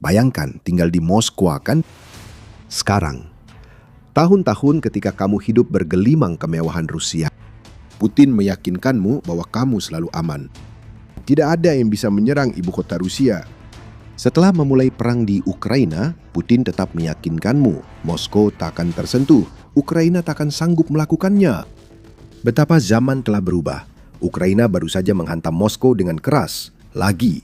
Bayangkan tinggal di Moskwa kan? Sekarang, tahun-tahun ketika kamu hidup bergelimang kemewahan Rusia, Putin meyakinkanmu bahwa kamu selalu aman. Tidak ada yang bisa menyerang ibu kota Rusia. Setelah memulai perang di Ukraina, Putin tetap meyakinkanmu Moskow tak akan tersentuh, Ukraina tak akan sanggup melakukannya. Betapa zaman telah berubah. Ukraina baru saja menghantam Moskow dengan keras. Lagi,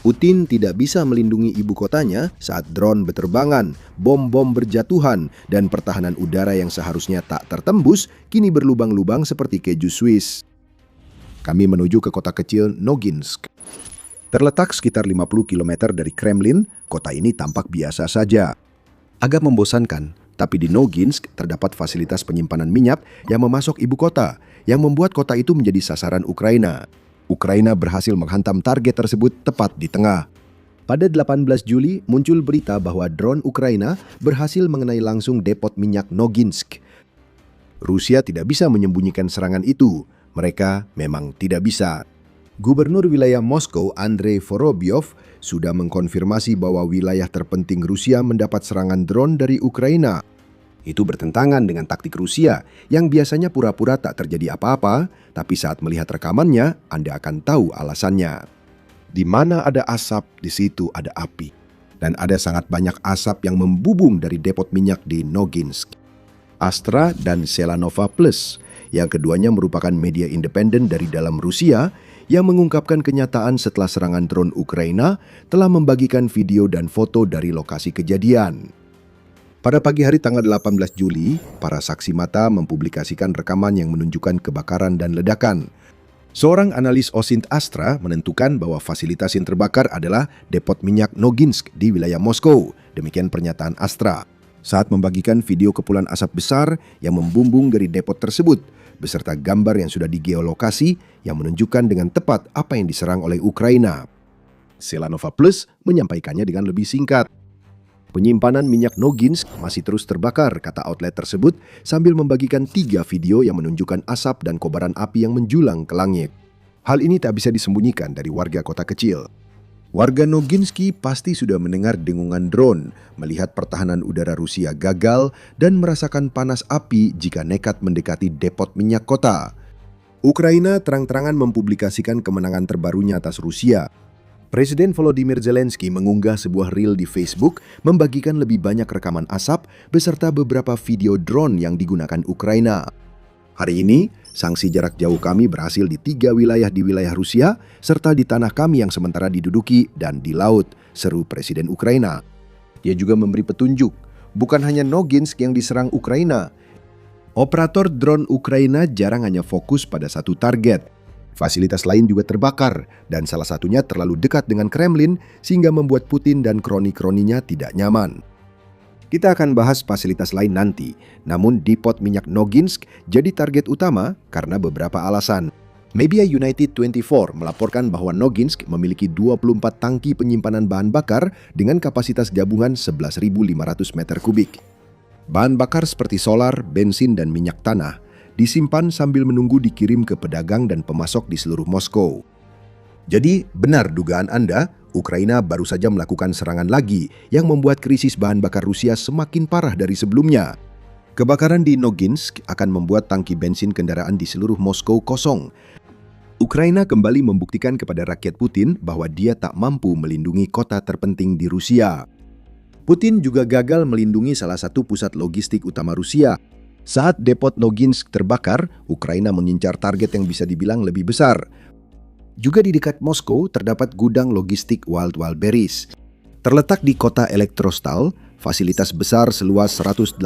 Putin tidak bisa melindungi ibu kotanya saat drone berterbangan, bom-bom berjatuhan, dan pertahanan udara yang seharusnya tak tertembus kini berlubang-lubang seperti keju Swiss. Kami menuju ke kota kecil Noginsk. Terletak sekitar 50 km dari Kremlin, kota ini tampak biasa saja. Agak membosankan, tapi di Noginsk terdapat fasilitas penyimpanan minyak yang memasok ibu kota, yang membuat kota itu menjadi sasaran Ukraina. Ukraina berhasil menghantam target tersebut tepat di tengah. Pada 18 Juli muncul berita bahwa drone Ukraina berhasil mengenai langsung depot minyak Noginsk. Rusia tidak bisa menyembunyikan serangan itu. Mereka memang tidak bisa. Gubernur wilayah Moskow, Andrei Vorobyov, sudah mengkonfirmasi bahwa wilayah terpenting Rusia mendapat serangan drone dari Ukraina. Itu bertentangan dengan taktik Rusia yang biasanya pura-pura tak terjadi apa-apa, tapi saat melihat rekamannya, Anda akan tahu alasannya. Di mana ada asap, di situ ada api. Dan ada sangat banyak asap yang membubung dari depot minyak di Noginsk. Astra dan Selanova Plus, yang keduanya merupakan media independen dari dalam Rusia yang mengungkapkan kenyataan setelah serangan drone Ukraina telah membagikan video dan foto dari lokasi kejadian. Pada pagi hari tanggal 18 Juli, para saksi mata mempublikasikan rekaman yang menunjukkan kebakaran dan ledakan. Seorang analis Osint Astra menentukan bahwa fasilitas yang terbakar adalah depot minyak Noginsk di wilayah Moskow. Demikian pernyataan Astra. Saat membagikan video kepulan asap besar yang membumbung dari depot tersebut, beserta gambar yang sudah digeolokasi yang menunjukkan dengan tepat apa yang diserang oleh Ukraina. Selanova Plus menyampaikannya dengan lebih singkat. Penyimpanan minyak Noginsk masih terus terbakar, kata outlet tersebut, sambil membagikan 3 video yang menunjukkan asap dan kobaran api yang menjulang ke langit. Hal ini tak bisa disembunyikan dari warga kota kecil. Warga Noginski pasti sudah mendengar dengungan drone, melihat pertahanan udara Rusia gagal, dan merasakan panas api jika nekat mendekati depot minyak kota. Ukraina terang-terangan mempublikasikan kemenangan terbarunya atas Rusia. Presiden Volodymyr Zelensky mengunggah sebuah reel di Facebook membagikan lebih banyak rekaman asap beserta beberapa video drone yang digunakan Ukraina. Hari ini, sanksi jarak jauh kami berhasil di 3 wilayah di wilayah Rusia, serta di tanah kami yang sementara diduduki dan di laut, seru Presiden Ukraina. Dia juga memberi petunjuk, bukan hanya Noginsk yang diserang Ukraina. Operator drone Ukraina jarang hanya fokus pada satu target. Fasilitas lain juga terbakar, dan salah satunya terlalu dekat dengan Kremlin sehingga membuat Putin dan kroni-kroninya tidak nyaman. Kita akan bahas fasilitas lain nanti, namun depot minyak Noginsk jadi target utama karena beberapa alasan. Media United 24 melaporkan bahwa Noginsk memiliki 24 tangki penyimpanan bahan bakar dengan kapasitas gabungan 11.500 meter kubik. Bahan bakar seperti solar, bensin, dan minyak tanah disimpan sambil menunggu dikirim ke pedagang dan pemasok di seluruh Moskow. Jadi, benar dugaan Anda, Ukraina baru saja melakukan serangan lagi yang membuat krisis bahan bakar Rusia semakin parah dari sebelumnya. Kebakaran di Noginsk akan membuat tangki bensin kendaraan di seluruh Moskow kosong. Ukraina kembali membuktikan kepada rakyat Putin bahwa dia tak mampu melindungi kota terpenting di Rusia. Putin juga gagal melindungi salah satu pusat logistik utama Rusia. Saat depot Noginsk terbakar, Ukraina mengincar target yang bisa dibilang lebih besar. Juga di dekat Moskow terdapat gudang logistik Wild Berries. Terletak di kota Elektrostal, fasilitas besar seluas 188.000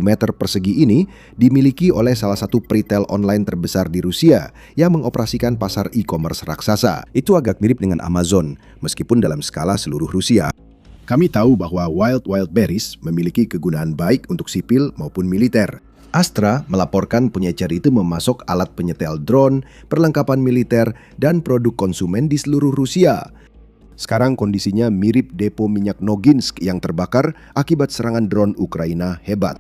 meter persegi ini dimiliki oleh salah satu retail online terbesar di Rusia yang mengoperasikan pasar e-commerce raksasa. Itu agak mirip dengan Amazon, meskipun dalam skala seluruh Rusia. Kami tahu bahwa Wild Berries memiliki kegunaan baik untuk sipil maupun militer. Astra melaporkan penyecer itu memasok alat penyetel drone, perlengkapan militer, dan produk konsumen di seluruh Rusia. Sekarang kondisinya mirip depo minyak Noginsk yang terbakar akibat serangan drone Ukraina hebat.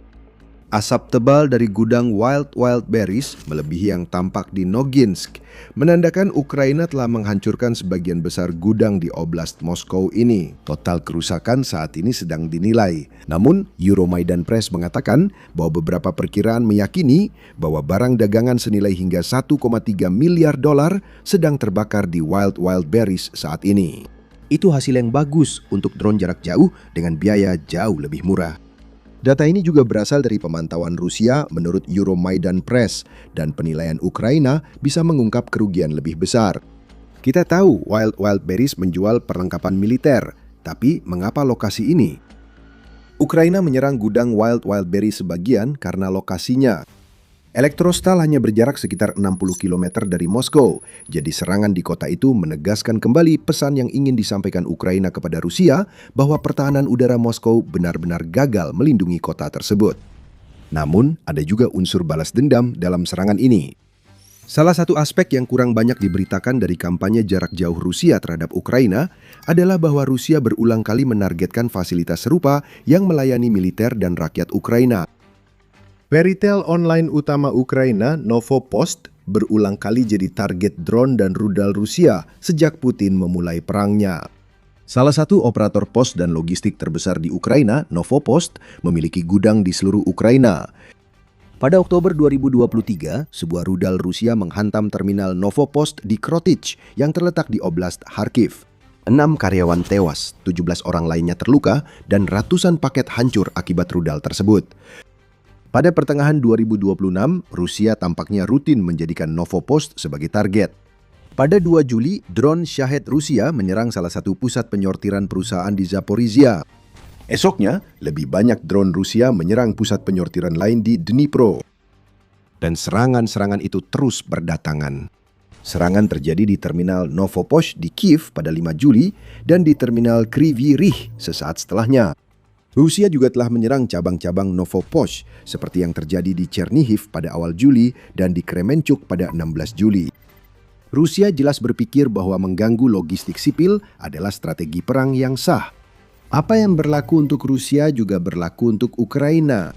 Asap tebal dari gudang Wild Berries melebihi yang tampak di Noginsk, menandakan Ukraina telah menghancurkan sebagian besar gudang di Oblast Moskow ini. Total kerusakan saat ini sedang dinilai. Namun, Euromaidan Press mengatakan bahwa beberapa perkiraan meyakini bahwa barang dagangan senilai hingga 1,3 miliar dolar sedang terbakar di Wild Berries saat ini. Itu hasil yang bagus untuk drone jarak jauh dengan biaya jauh lebih murah. Data ini juga berasal dari pemantauan Rusia menurut Euromaidan Press, dan penilaian Ukraina bisa mengungkap kerugian lebih besar. Kita tahu Wild Berries menjual perlengkapan militer, tapi mengapa lokasi ini? Ukraina menyerang gudang Wild Berries sebagian karena lokasinya. Elektrostal hanya berjarak sekitar 60 km dari Moskow, jadi serangan di kota itu menegaskan kembali pesan yang ingin disampaikan Ukraina kepada Rusia bahwa pertahanan udara Moskow benar-benar gagal melindungi kota tersebut. Namun, ada juga unsur balas dendam dalam serangan ini. Salah satu aspek yang kurang banyak diberitakan dari kampanye jarak jauh Rusia terhadap Ukraina adalah bahwa Rusia berulang kali menargetkan fasilitas serupa yang melayani militer dan rakyat Ukraina. Peritel online utama Ukraina, Novopost, berulang kali jadi target drone dan rudal Rusia sejak Putin memulai perangnya. Salah satu operator pos dan logistik terbesar di Ukraina, Novopost, memiliki gudang di seluruh Ukraina. Pada Oktober 2023, sebuah rudal Rusia menghantam terminal Novopost di Krotich yang terletak di Oblast Kharkiv. 6 karyawan tewas, 17 orang lainnya terluka, dan ratusan paket hancur akibat rudal tersebut. Pada pertengahan 2026, Rusia tampaknya rutin menjadikan Novopost sebagai target. Pada 2 Juli, drone Shahed Rusia menyerang salah satu pusat penyortiran perusahaan di Zaporizhia. Esoknya, lebih banyak drone Rusia menyerang pusat penyortiran lain di Dnipro. Dan serangan-serangan itu terus berdatangan. Serangan terjadi di terminal Novopost di Kiev pada 5 Juli dan di terminal Kryvyi Rih sesaat setelahnya. Rusia juga telah menyerang cabang-cabang Novopost seperti yang terjadi di Chernihiv pada awal Juli dan di Kremenchuk pada 16 Juli. Rusia jelas berpikir bahwa mengganggu logistik sipil adalah strategi perang yang sah. Apa yang berlaku untuk Rusia juga berlaku untuk Ukraina.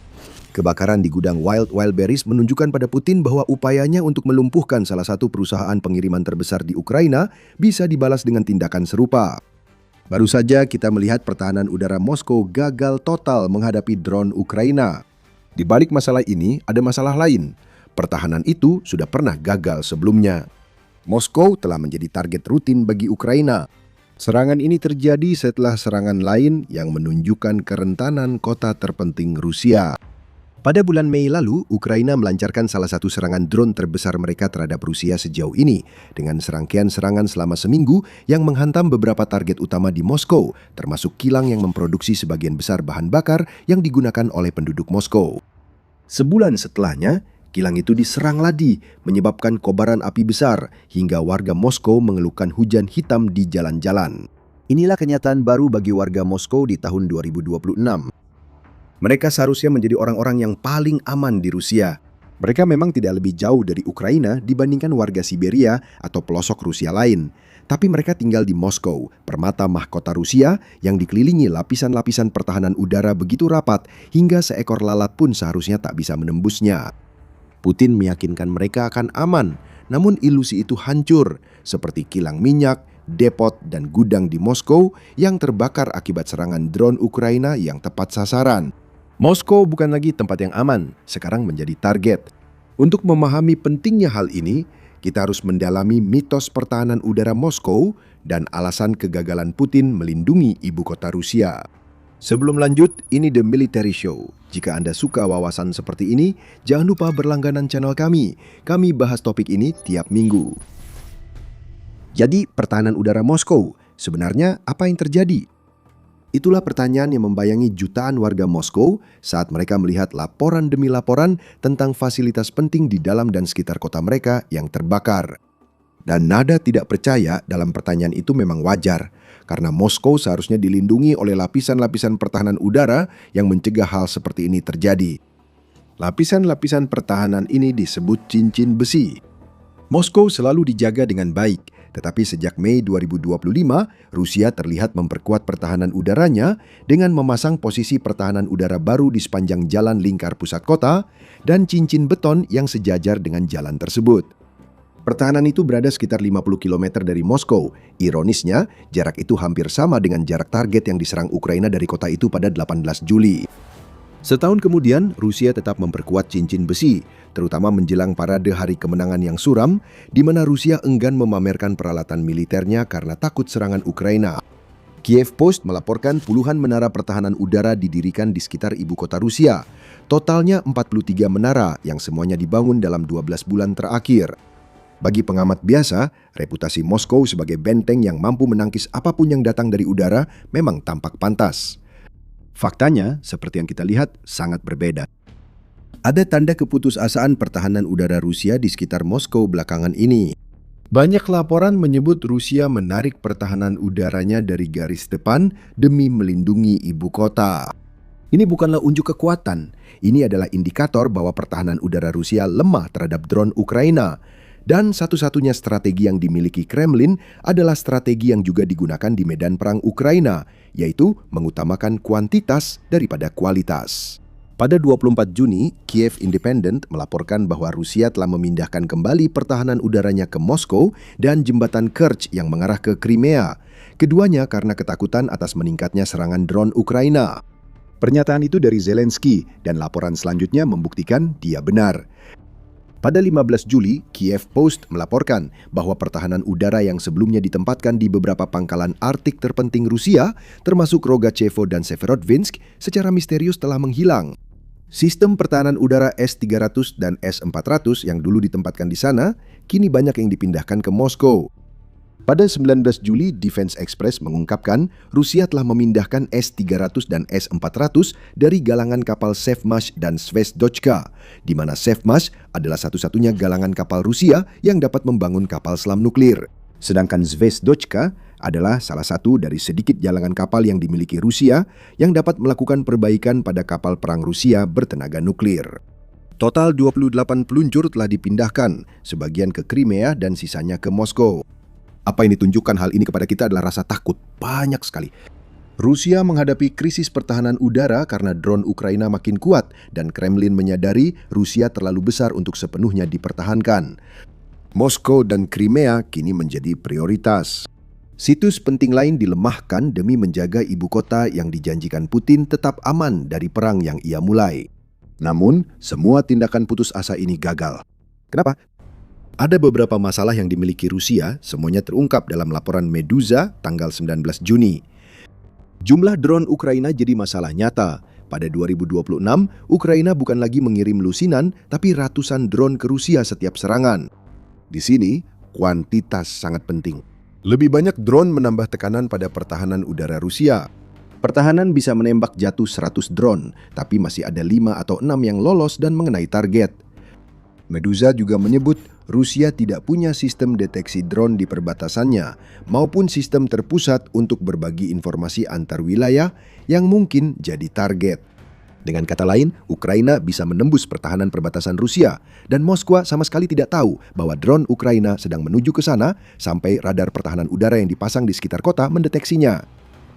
Kebakaran di gudang Wild Berries menunjukkan pada Putin bahwa upayanya untuk melumpuhkan salah satu perusahaan pengiriman terbesar di Ukraina bisa dibalas dengan tindakan serupa. Baru saja kita melihat pertahanan udara Moskow gagal total menghadapi drone Ukraina. Di balik masalah ini ada masalah lain. Pertahanan itu sudah pernah gagal sebelumnya. Moskow telah menjadi target rutin bagi Ukraina. Serangan ini terjadi setelah serangan lain yang menunjukkan kerentanan kota terpenting Rusia. Pada bulan Mei lalu, Ukraina melancarkan salah satu serangan drone terbesar mereka terhadap Rusia sejauh ini, dengan serangkaian serangan selama seminggu yang menghantam beberapa target utama di Moskow, termasuk kilang yang memproduksi sebagian besar bahan bakar yang digunakan oleh penduduk Moskow. Sebulan setelahnya, kilang itu diserang lagi, menyebabkan kobaran api besar, hingga warga Moskow mengeluhkan hujan hitam di jalan-jalan. Inilah kenyataan baru bagi warga Moskow di tahun 2026. Mereka seharusnya menjadi orang-orang yang paling aman di Rusia. Mereka memang tidak lebih jauh dari Ukraina dibandingkan warga Siberia atau pelosok Rusia lain. Tapi mereka tinggal di Moskow, permata mahkota Rusia yang dikelilingi lapisan-lapisan pertahanan udara begitu rapat hingga seekor lalat pun seharusnya tak bisa menembusnya. Putin meyakinkan mereka akan aman, namun ilusi itu hancur, seperti kilang minyak, depot, dan gudang di Moskow yang terbakar akibat serangan drone Ukraina yang tepat sasaran. Moskow bukan lagi tempat yang aman, sekarang menjadi target. Untuk memahami pentingnya hal ini, kita harus mendalami mitos pertahanan udara Moskow dan alasan kegagalan Putin melindungi ibu kota Rusia. Sebelum lanjut, ini The Military Show. Jika Anda suka wawasan seperti ini, jangan lupa berlangganan channel kami. Kami bahas topik ini tiap minggu. Jadi, pertahanan udara Moskow, sebenarnya apa yang terjadi? Itulah pertanyaan yang membayangi jutaan warga Moskow saat mereka melihat laporan demi laporan tentang fasilitas penting di dalam dan sekitar kota mereka yang terbakar. Dan nada tidak percaya dalam pertanyaan itu memang wajar, karena Moskow seharusnya dilindungi oleh lapisan-lapisan pertahanan udara yang mencegah hal seperti ini terjadi. Lapisan-lapisan pertahanan ini disebut cincin besi. Moskow selalu dijaga dengan baik, tetapi sejak Mei 2025, Rusia terlihat memperkuat pertahanan udaranya dengan memasang posisi pertahanan udara baru di sepanjang jalan lingkar pusat kota dan cincin beton yang sejajar dengan jalan tersebut. Pertahanan itu berada sekitar 50 km dari Moskow. Ironisnya, jarak itu hampir sama dengan jarak target yang diserang Ukraina dari kota itu pada 18 Juli. Setahun kemudian, Rusia tetap memperkuat cincin besi, terutama menjelang parade Hari Kemenangan yang suram, di mana Rusia enggan memamerkan peralatan militernya karena takut serangan Ukraina. Kiev Post melaporkan puluhan menara pertahanan udara didirikan di sekitar ibu kota Rusia. Totalnya 43 menara yang semuanya dibangun dalam 12 bulan terakhir. Bagi pengamat biasa, reputasi Moskow sebagai benteng yang mampu menangkis apapun yang datang dari udara memang tampak pantas. Faktanya, seperti yang kita lihat, sangat berbeda. Ada tanda keputusasaan pertahanan udara Rusia di sekitar Moskow belakangan ini. Banyak laporan menyebut Rusia menarik pertahanan udaranya dari garis depan demi melindungi ibu kota. Ini bukanlah unjuk kekuatan. Ini adalah indikator bahwa pertahanan udara Rusia lemah terhadap drone Ukraina. Dan satu-satunya strategi yang dimiliki Kremlin adalah strategi yang juga digunakan di medan perang Ukraina, yaitu mengutamakan kuantitas daripada kualitas. Pada 24 Juni, Kiev Independent melaporkan bahwa Rusia telah memindahkan kembali pertahanan udaranya ke Moskow dan jembatan Kerch yang mengarah ke Crimea. Keduanya karena ketakutan atas meningkatnya serangan drone Ukraina. Pernyataan itu dari Zelensky dan laporan selanjutnya membuktikan dia benar. Pada 15 Juli, Kiev Post melaporkan bahwa pertahanan udara yang sebelumnya ditempatkan di beberapa pangkalan Arktik terpenting Rusia, termasuk Rogachevo dan Severodvinsk, secara misterius telah menghilang. Sistem pertahanan udara S-300 dan S-400 yang dulu ditempatkan di sana, kini banyak yang dipindahkan ke Moskow. Pada 19 Juli, Defense Express mengungkapkan Rusia telah memindahkan S-300 dan S-400 dari galangan kapal Sevmash dan Zvezdochka, di mana Sevmash adalah satu-satunya galangan kapal Rusia yang dapat membangun kapal selam nuklir. Sedangkan Zvezdochka adalah salah satu dari sedikit galangan kapal yang dimiliki Rusia yang dapat melakukan perbaikan pada kapal perang Rusia bertenaga nuklir. Total 28 peluncur telah dipindahkan, sebagian ke Crimea dan sisanya ke Moskow. Apa yang ditunjukkan hal ini kepada kita adalah rasa takut, banyak sekali. Rusia menghadapi krisis pertahanan udara karena drone Ukraina makin kuat dan Kremlin menyadari Rusia terlalu besar untuk sepenuhnya dipertahankan. Moskow dan Crimea kini menjadi prioritas. Situs penting lain dilemahkan demi menjaga ibu kota yang dijanjikan Putin tetap aman dari perang yang ia mulai. Namun, semua tindakan putus asa ini gagal. Kenapa? Ada beberapa masalah yang dimiliki Rusia, semuanya terungkap dalam laporan Meduza tanggal 19 Juni. Jumlah drone Ukraina jadi masalah nyata. Pada 2026, Ukraina bukan lagi mengirim lusinan, tapi ratusan drone ke Rusia setiap serangan. Di sini, kuantitas sangat penting. Lebih banyak drone menambah tekanan pada pertahanan udara Rusia. Pertahanan bisa menembak jatuh 100 drone, tapi masih ada 5 atau 6 yang lolos dan mengenai target. Meduza juga menyebut Rusia tidak punya sistem deteksi drone di perbatasannya maupun sistem terpusat untuk berbagi informasi antar wilayah yang mungkin jadi target. Dengan kata lain, Ukraina bisa menembus pertahanan perbatasan Rusia dan Moskwa sama sekali tidak tahu bahwa drone Ukraina sedang menuju ke sana sampai radar pertahanan udara yang dipasang di sekitar kota mendeteksinya.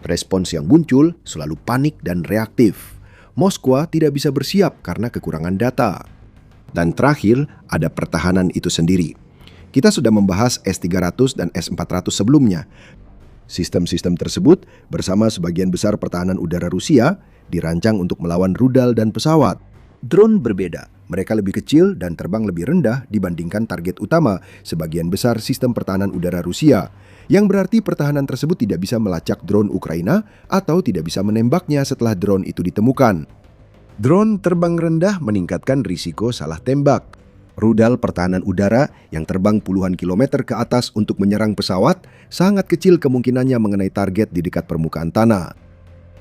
Respons yang muncul selalu panik dan reaktif. Moskwa tidak bisa bersiap karena kekurangan data. Dan terakhir, ada pertahanan itu sendiri. Kita sudah membahas S-300 dan S-400 sebelumnya. Sistem-sistem tersebut bersama sebagian besar pertahanan udara Rusia dirancang untuk melawan rudal dan pesawat. Drone berbeda. Mereka lebih kecil dan terbang lebih rendah dibandingkan target utama, sebagian besar sistem pertahanan udara Rusia. Yang berarti pertahanan tersebut tidak bisa melacak drone Ukraina atau tidak bisa menembaknya setelah drone itu ditemukan. Drone terbang rendah meningkatkan risiko salah tembak. Rudal pertahanan udara yang terbang puluhan kilometer ke atas untuk menyerang pesawat sangat kecil kemungkinannya mengenai target di dekat permukaan tanah.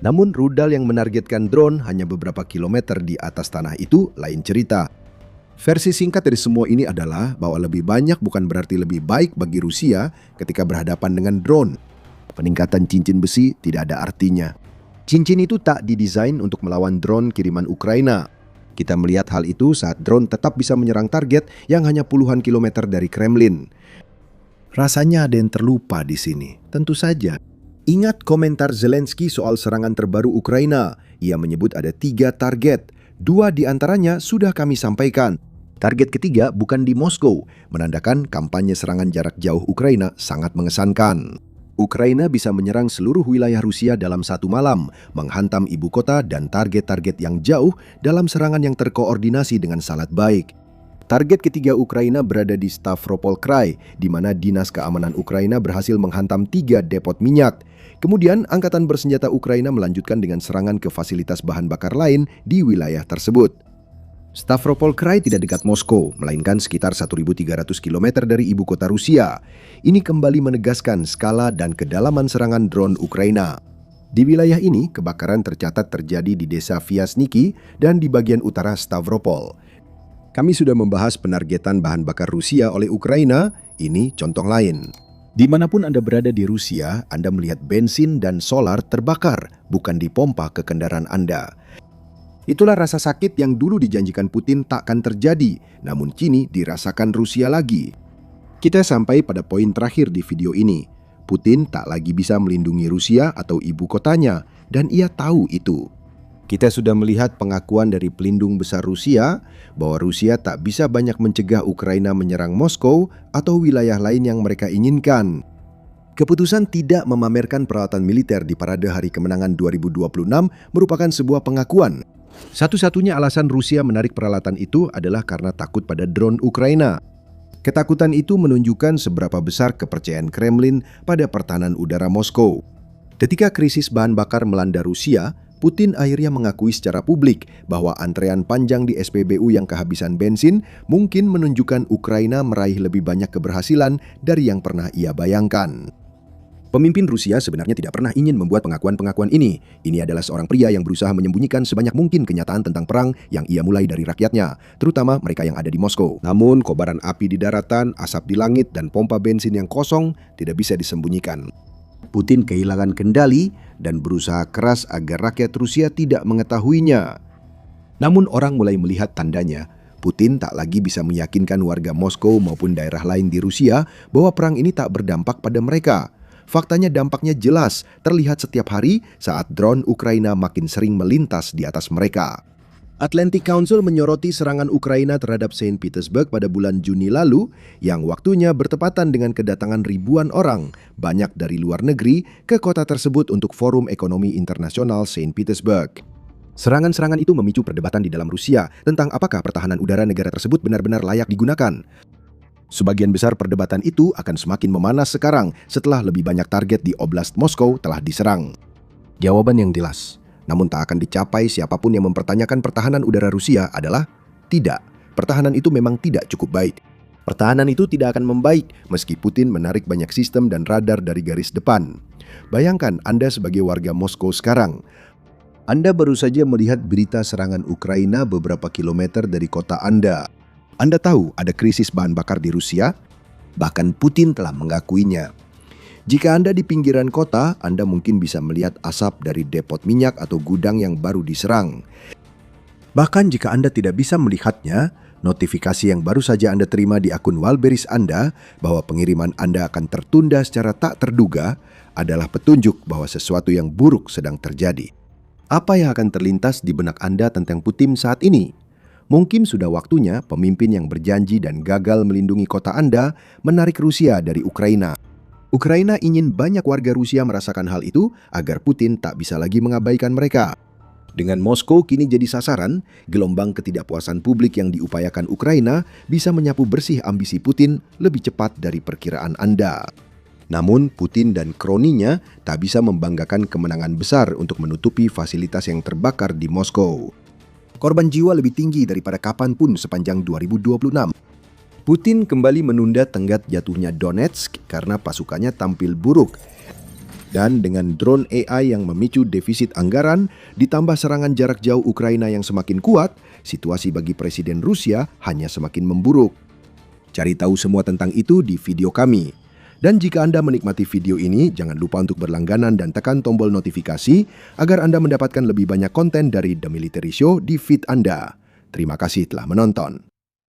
Namun rudal yang menargetkan drone hanya beberapa kilometer di atas tanah itu lain cerita. Versi singkat dari semua ini adalah bahwa lebih banyak bukan berarti lebih baik bagi Rusia ketika berhadapan dengan drone. Peningkatan cincin besi tidak ada artinya. Cincin itu tak didesain untuk melawan drone kiriman Ukraina. Kita melihat hal itu saat drone tetap bisa menyerang target yang hanya puluhan kilometer dari Kremlin. Rasanya ada yang terlupa di sini. Tentu saja. Ingat komentar Zelensky soal serangan terbaru Ukraina. Ia menyebut ada 3 target. 2 di antaranya sudah kami sampaikan. Target ketiga bukan di Moskow, menandakan kampanye serangan jarak jauh Ukraina sangat mengesankan. Ukraina bisa menyerang seluruh wilayah Rusia dalam satu malam, menghantam ibu kota dan target-target yang jauh dalam serangan yang terkoordinasi dengan sangat baik. Target ketiga Ukraina berada di Stavropol Krai, di mana Dinas Keamanan Ukraina berhasil menghantam 3 depot minyak. Kemudian, Angkatan Bersenjata Ukraina melanjutkan dengan serangan ke fasilitas bahan bakar lain di wilayah tersebut. Stavropol Krai tidak dekat Moskow, melainkan sekitar 1.300 km dari ibu kota Rusia. Ini kembali menegaskan skala dan kedalaman serangan drone Ukraina. Di wilayah ini, kebakaran tercatat terjadi di desa Vyasniki dan di bagian utara Stavropol. Kami sudah membahas penargetan bahan bakar Rusia oleh Ukraina, ini contoh lain. Dimanapun Anda berada di Rusia, Anda melihat bensin dan solar terbakar, bukan dipompa ke kendaraan Anda. Itulah rasa sakit yang dulu dijanjikan Putin takkan terjadi, namun kini dirasakan Rusia lagi. Kita sampai pada poin terakhir di video ini. Putin tak lagi bisa melindungi Rusia atau ibu kotanya, dan ia tahu itu. Kita sudah melihat pengakuan dari pelindung besar Rusia bahwa Rusia tak bisa banyak mencegah Ukraina menyerang Moskow atau wilayah lain yang mereka inginkan. Keputusan tidak memamerkan peralatan militer di parade Hari Kemenangan 2026 merupakan sebuah pengakuan. Satu-satunya alasan Rusia menarik peralatan itu adalah karena takut pada drone Ukraina. Ketakutan itu menunjukkan seberapa besar kepercayaan Kremlin pada pertahanan udara Moskow. Ketika krisis bahan bakar melanda Rusia, Putin akhirnya mengakui secara publik bahwa antrean panjang di SPBU yang kehabisan bensin mungkin menunjukkan Ukraina meraih lebih banyak keberhasilan dari yang pernah ia bayangkan. Pemimpin Rusia sebenarnya tidak pernah ingin membuat pengakuan-pengakuan ini. Ini adalah seorang pria yang berusaha menyembunyikan sebanyak mungkin kenyataan tentang perang yang ia mulai dari rakyatnya, terutama mereka yang ada di Moskow. Namun, kobaran api di daratan, asap di langit, dan pompa bensin yang kosong tidak bisa disembunyikan. Putin kehilangan kendali dan berusaha keras agar rakyat Rusia tidak mengetahuinya. Namun orang mulai melihat tandanya. Putin tak lagi bisa meyakinkan warga Moskow maupun daerah lain di Rusia bahwa perang ini tak berdampak pada mereka. Faktanya dampaknya jelas, terlihat setiap hari saat drone Ukraina makin sering melintas di atas mereka. Atlantic Council menyoroti serangan Ukraina terhadap Saint Petersburg pada bulan Juni lalu, yang waktunya bertepatan dengan kedatangan ribuan orang, banyak dari luar negeri, ke kota tersebut untuk Forum Ekonomi Internasional Saint Petersburg. Serangan-serangan itu memicu perdebatan di dalam Rusia tentang apakah pertahanan udara negara tersebut benar-benar layak digunakan. Sebagian besar perdebatan itu akan semakin memanas sekarang setelah lebih banyak target di Oblast Moskow telah diserang. Jawaban yang jelas, namun tak akan dicapai siapapun yang mempertanyakan pertahanan udara Rusia adalah tidak. Pertahanan itu memang tidak cukup baik. Pertahanan itu tidak akan membaik meski Putin menarik banyak sistem dan radar dari garis depan. Bayangkan Anda sebagai warga Moskow sekarang. Anda baru saja melihat berita serangan Ukraina beberapa kilometer dari kota Anda. Anda tahu ada krisis bahan bakar di Rusia? Bahkan Putin telah mengakuinya. Jika Anda di pinggiran kota, Anda mungkin bisa melihat asap dari depot minyak atau gudang yang baru diserang. Bahkan jika Anda tidak bisa melihatnya, notifikasi yang baru saja Anda terima di akun Wildberries Anda bahwa pengiriman Anda akan tertunda secara tak terduga adalah petunjuk bahwa sesuatu yang buruk sedang terjadi. Apa yang akan terlintas di benak Anda tentang Putin saat ini? Mungkin sudah waktunya pemimpin yang berjanji dan gagal melindungi kota Anda menarik Rusia dari Ukraina. Ukraina ingin banyak warga Rusia merasakan hal itu agar Putin tak bisa lagi mengabaikan mereka. Dengan Moskow kini jadi sasaran, gelombang ketidakpuasan publik yang diupayakan Ukraina bisa menyapu bersih ambisi Putin lebih cepat dari perkiraan Anda. Namun Putin dan kroninya tak bisa membanggakan kemenangan besar untuk menutupi fasilitas yang terbakar di Moskow. Korban jiwa lebih tinggi daripada kapanpun sepanjang 2026. Putin kembali menunda tenggat jatuhnya Donetsk karena pasukannya tampil buruk. Dan dengan drone AI yang memicu defisit anggaran, ditambah serangan jarak jauh Ukraina yang semakin kuat, situasi bagi Presiden Rusia hanya semakin memburuk. Cari tahu semua tentang itu di video kami. Dan jika Anda menikmati video ini, jangan lupa untuk berlangganan dan tekan tombol notifikasi agar Anda mendapatkan lebih banyak konten dari The Military Show di feed Anda. Terima kasih telah menonton.